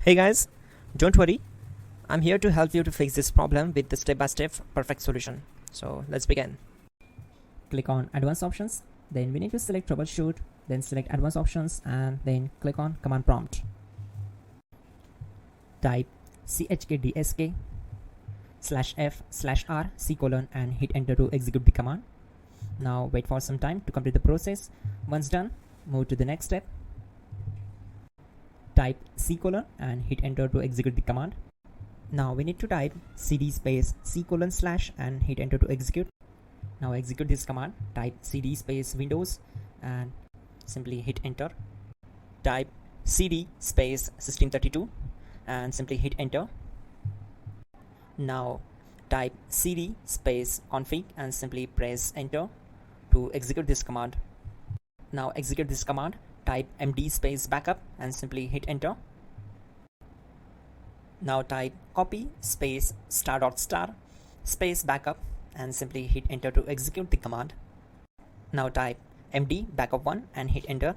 Hey guys, don't worry, I'm here to help you to fix this problem with the step-by-step perfect solution. So let's begin. Click on advanced options, then we need to select troubleshoot, then select advanced options and then click on command prompt. Type chkdsk /f/r c:, and hit enter to execute the command. Now wait for some time to complete the process. Once done, move to the next step. Type c:, and hit enter to execute the command. Now we need to type cd space c:/ and hit enter to execute. Now execute this command. Type cd space windows and simply hit enter. Type cd space system32 and simply hit enter. Now type cd space config and simply press enter to execute this command. Now execute this command. Type md space backup and simply hit enter. Now type copy space *** space backup and simply hit enter to execute the command. Now type md backup1 and hit enter.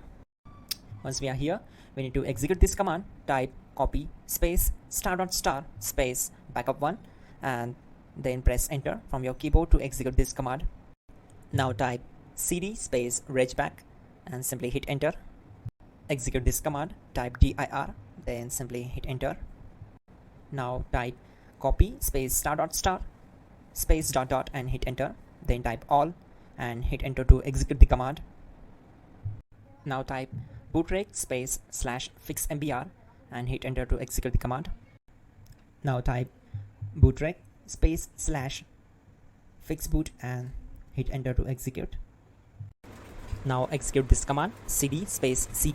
Once we are here, we need to execute this command. Type copy space ** space backup1 and then press enter from your keyboard to execute this command. Now type cd space regback and simply hit enter. Execute this command. Type dir, then simply hit enter. Now type copy space ** space ... and hit enter. Then type all and hit enter to execute the command. Now type bootrec space /fixmbr and hit enter to execute the command. Now type bootrec space /fixboot and hit enter to execute. Now execute this command cd space c:/.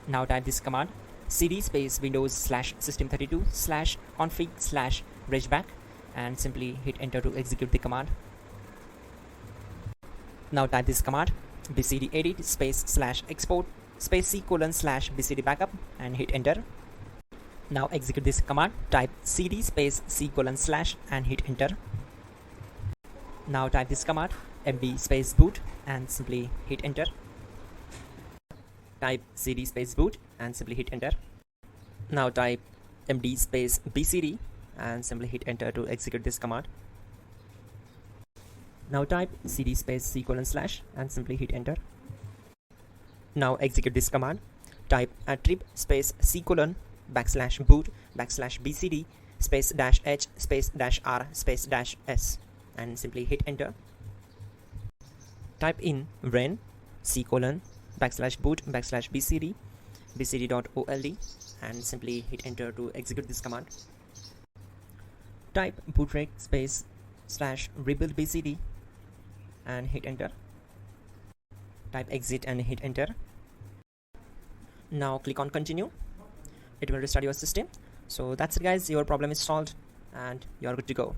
Now type this command cd space windows /system32 /config /regback and simply hit enter to execute the command. Now type this command bcd edit space /export space c:/ bcd backup and hit enter. Now execute this command. Type cd space c:/ and hit enter. Now type this command md space boot and simply hit enter. Type cd space boot and simply hit enter. Now type md space bcd and simply hit enter to execute this command. Now type cd space c:/ and simply hit enter. Now execute this command. Type attrib space c:/ \boot \bcd space -h space -r space -s and simply hit enter. Type in ren c:/ \boot \bcd bcd.old and simply hit enter to execute this command. Type bootrec space /rebuild bcd and hit enter. Type exit and hit enter. Now click on continue. It will restart your system. So that's it guys, your problem is solved and you are good to go.